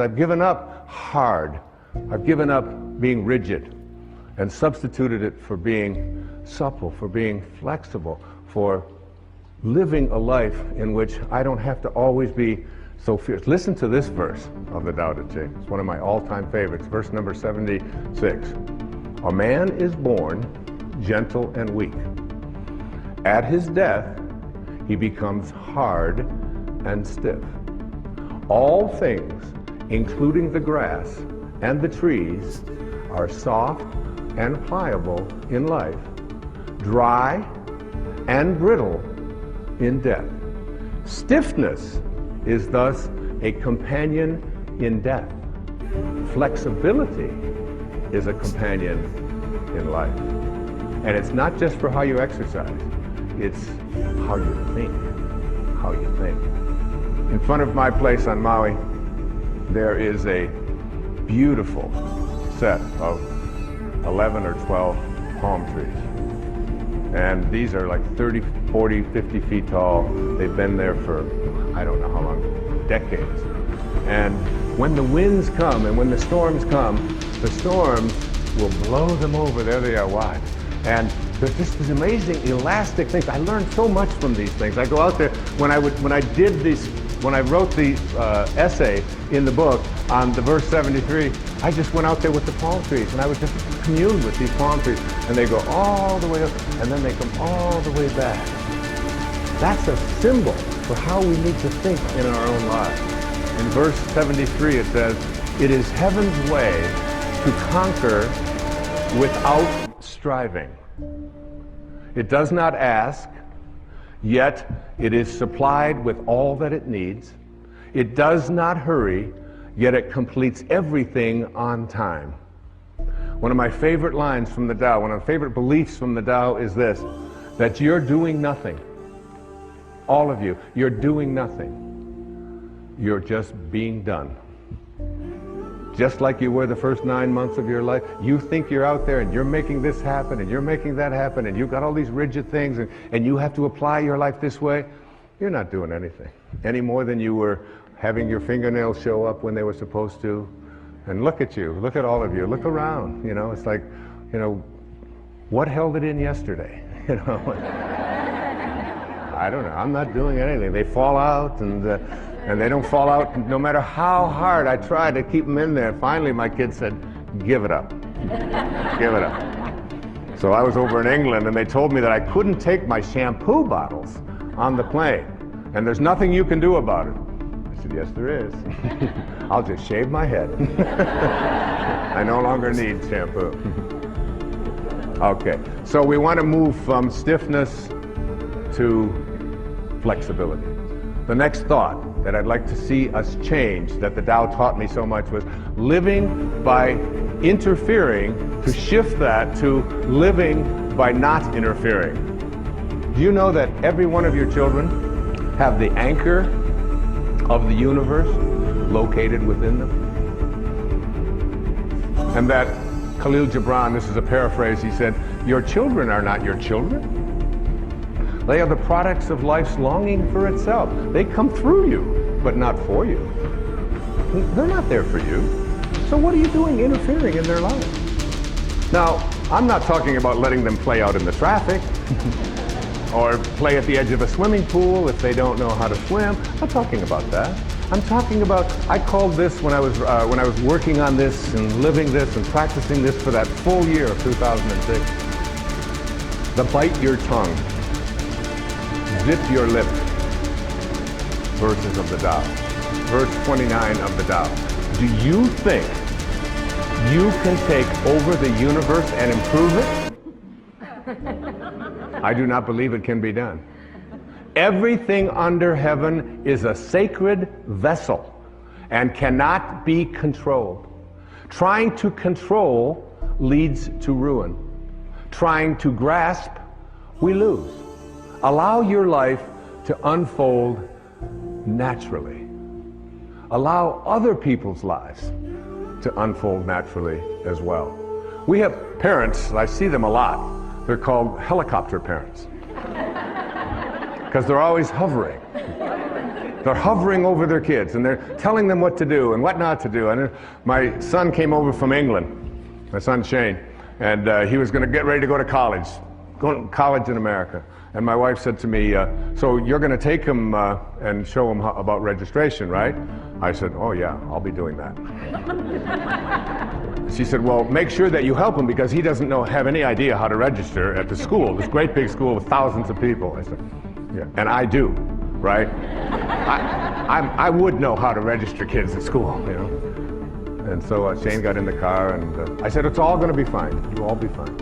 I've given up hard. I've given up being rigid and substituted it for being supple, for being flexible, for living a life in which I don't have to always be so fierce. Listen to this verse of the Tao Te Ching. It's one of my all-time favorites, verse number 76. A man is born gentle and weak. At his death, he becomes hard and stiff. All things, including the grass and the trees, are soft and pliable in life, dry and brittle in death. Stiffness is thus a companion in death. Flexibility is a companion in life. And it's not just for how you exercise, it's how you think, how you think. In front of my place on Maui, there is a beautiful set of 11 or 12 palm trees. And these are like 30, 40, 50 feet tall. They've been there for, I don't know how long, decades. And when the winds come and when the storms come, the storms will blow them over. There they are, watch. And there's just these amazing elastic things. I learned so much from these things. I go out there, when I wrote the essay in the book on the verse 73, I just went out there with the palm trees and I would just commune with these palm trees, and they go all the way up and then they come all the way back. That's a symbol for how we need to think in our own lives. In verse 73 it says, "It is heaven's way to conquer without striving. It does not ask, yet it is supplied with all that it needs. It does not hurry, yet it completes everything on time." One of my favorite lines from the Tao, one of my favorite beliefs from the Tao is this, that you're doing nothing. All of you, you're doing nothing. You're just being done. Just like you were the first 9 months of your life. You think you're out there and you're making this happen and you're making that happen and you've got all these rigid things and you have to apply your life this way. You're not doing anything any more than you were having your fingernails show up when they were supposed to. And look at you, look at all of you, look around, you know, it's like, you know, what held it in yesterday, you know? I don't know, I'm not doing anything. They fall out and they don't fall out no matter how hard I try to keep them in there. Finally, my kid said, "Give it up, give it up." So I was over in England and they told me that I couldn't take my shampoo bottles on the plane. And there's nothing you can do about it. I said, "Yes, there is. I'll just shave my head." I no longer need shampoo. Okay, so we want to move from stiffness to flexibility. The next thought that I'd like to see us change, that the Tao taught me so much, was living by interfering, to shift that to living by not interfering. Do you know that every one of your children have the anchor of the universe located within them? And that Khalil Gibran, this is a paraphrase, he said, "Your children are not your children. They are the products of life's longing for itself. They come through you, but not for you. They're not there for you. So what are you doing interfering in their lives?" Now, I'm not talking about letting them play out in the traffic or play at the edge of a swimming pool if they don't know how to swim. I'm not talking about that. I'm talking about, I called this when I was working on this and living this and practicing this for that full year of 2006, the bite your tongue, zip your lip verses of the Tao. Verse 29 of the Tao. Do you think you can take over the universe and improve it? I do not believe it can be done. Everything under heaven is a sacred vessel and cannot be controlled. Trying to control leads to ruin. Trying to grasp, we lose. Allow your life to unfold naturally. Allow other people's lives to unfold naturally as well. We have parents, I see them a lot, they're called helicopter parents. Because they're always hovering. They're hovering over their kids, and they're telling them what to do and what not to do. And my son came over from England, my son Shane, and he was going to get ready to go to college, in America. And my wife said to me, so you're going to take him and show him about registration, right? I said, oh yeah, I'll be doing that. She said, well, make sure that you help him because he doesn't have any idea how to register at the school, this great big school with thousands of people. I said, yeah, and I do, right? I would know how to register kids at school, you know? And so Shane got in the car, and I said, it's all going to be fine. You'll all be fine.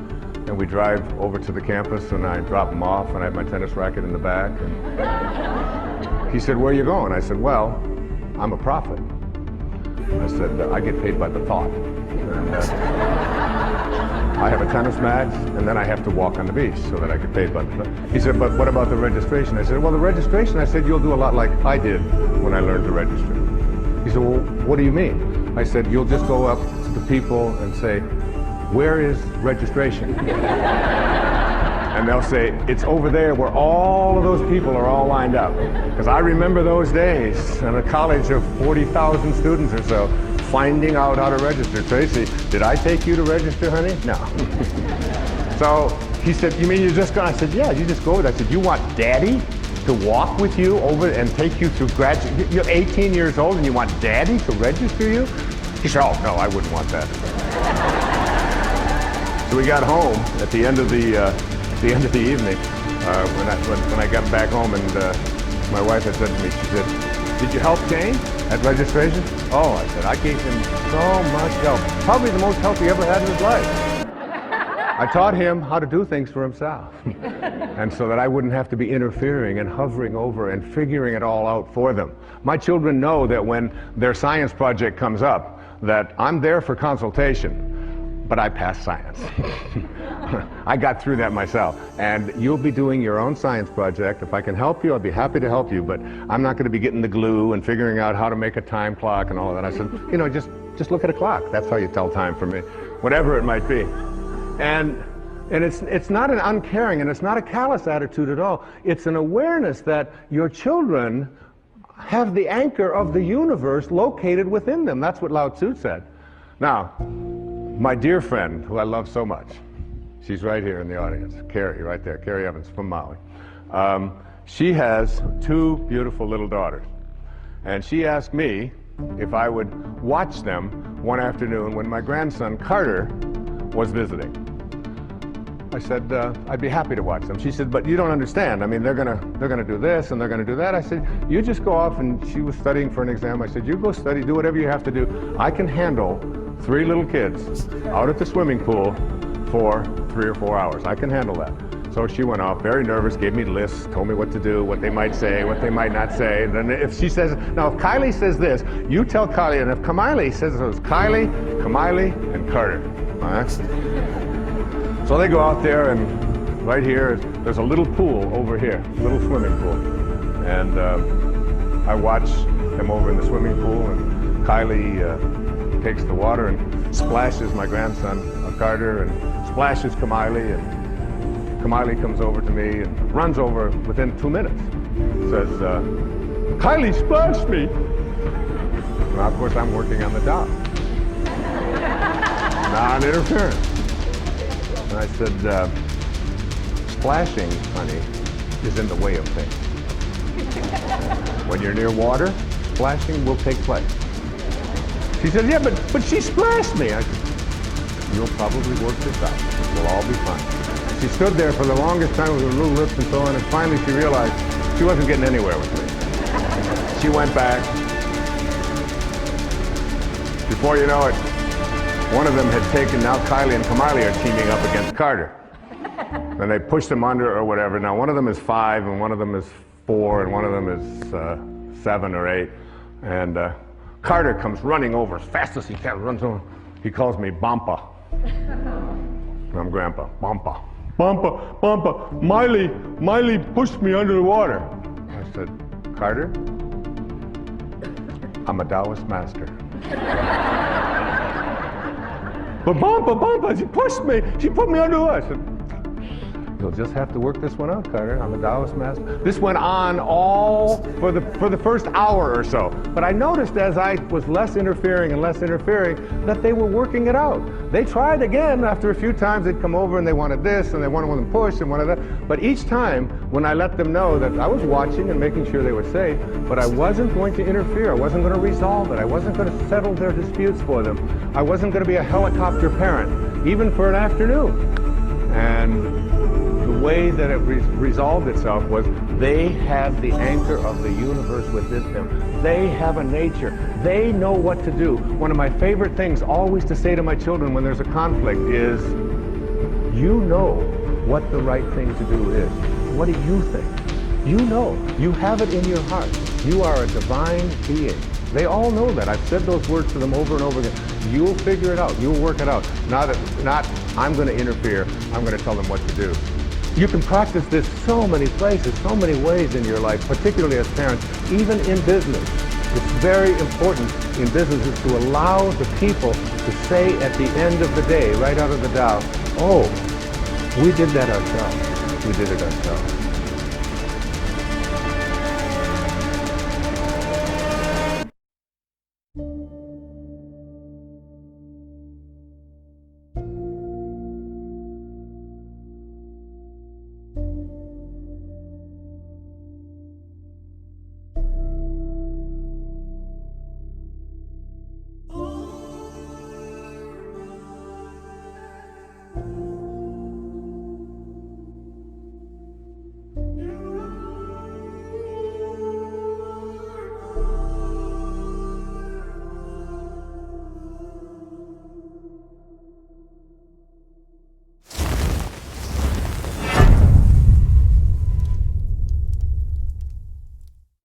And we drive over to the campus, and I drop him off, and I have my tennis racket in the back. And he said, where are you going? I said, well, I'm a prophet. I said, I get paid by the thought. And, I have a tennis match, and then I have to walk on the beach so that I get paid by the thought. He said, but what about the registration? I said, well, the registration, I said, you'll do a lot like I did when I learned to register. He said, well, what do you mean? I said, you'll just go up to the people and say, where is registration? And they'll say, it's over there where all of those people are all lined up. Because I remember those days in a college of 40,000 students or so, finding out how to register. Tracy, did I take you to register, honey? No. So he said, you mean you just go? I said, yeah, you just go. I said, you want daddy to walk with you over and take you through graduate? You're 18 years old and you want daddy to register you? He said, oh, no, I wouldn't want that. So we got home at the end of the evening. When I got back home, and my wife had said to me, she said, "Did you help Shane at registration?" Oh, I said, I gave him so much help. Probably the most help he ever had in his life. I taught him how to do things for himself, and so that I wouldn't have to be interfering and hovering over and figuring it all out for them. My children know that when their science project comes up, that I'm there for consultation. But I passed science. I got through that myself. And you'll be doing your own science project. If I can help you, I'll be happy to help you, but I'm not going to be getting the glue and figuring out how to make a time clock and all of that. I said, you know, just look at a clock. That's how you tell time for me, whatever it might be. And it's not an uncaring, and it's not a callous attitude at all. It's an awareness that your children have the anchor of the universe located within them. That's what Lao Tzu said. Now, my dear friend, who I love so much, she's right here in the audience, Carrie, right there, Carrie Evans from Maui. She has two beautiful little daughters. And she asked me if I would watch them one afternoon when my grandson, Carter, was visiting. I said, I'd be happy to watch them. She said, but you don't understand. I mean, they're gonna do this and they're gonna do that. I said, you just go off, and she was studying for an exam. I said, you go study, do whatever you have to do. I can handle 3 little kids out at the swimming pool for 3 or 4 hours. I can handle that. So she went off, very nervous, gave me lists, told me what to do, what they might say, what they might not say. And then if she says, now if Kylie says this, you tell Kylie, and if Kamiley says it was Kylie, Kamiley, and Carter. All right? So they go out there, and right here, there's a little pool over here, a little swimming pool. And I watch them over in the swimming pool, and Kylie takes the water and splashes my grandson, Carter, and splashes Kamiley, and Kamiley comes over to me and runs over within 2 minutes. Says, Kylie splashed me. Now, of course, I'm working on the dock. Non-interference. And I said, splashing, honey, is in the way of things. When you're near water, splashing will take place. She said, yeah, but she splashed me. I said, you'll probably work this out. We'll all be fine. She stood there for the longest time with her little lips and so on, and finally she realized she wasn't getting anywhere with me. She went back. Before you know it, one of them had taken, now Kylie and Kamiley are teaming up against Carter. And they pushed him under or whatever. Now one of them is 5, and one of them is 4, and one of them is 7 or 8. And Carter comes running over as fast as he can, runs over. He calls me Bampa. I'm Grandpa. Bampa. Bampa, Bampa, Miley pushed me under the water. I said, Carter, I'm a Taoist master. But Bampa, she pushed me. She put me under the water. I said, You'll just have to work this one out, Carter. I'm a Taoist master. This went on all for the first hour or so. But I noticed as I was less interfering and less interfering that they were working it out. They tried again after a few times. They'd come over and they wanted this and they wanted one push and wanted that. But each time when I let them know that I was watching and making sure they were safe, but I wasn't going to interfere. I wasn't going to resolve it. I wasn't going to settle their disputes for them. I wasn't going to be a helicopter parent, even for an afternoon. And the way that it resolved itself was they have the anchor of the universe within them. They have a nature. They know what to do. One of my favorite things always to say to my children when there's a conflict is, you know what the right thing to do is. What do you think? You know. You have it in your heart. You are a divine being. They all know that. I've said those words to them over and over again. You'll figure it out. You'll work it out. Not I'm going to interfere. I'm going to tell them what to do. You can practice this so many places, so many ways in your life, particularly as parents, even in business. It's very important in businesses to allow the people to say at the end of the day, right out of the Tao, oh, we did that ourselves. We did it ourselves.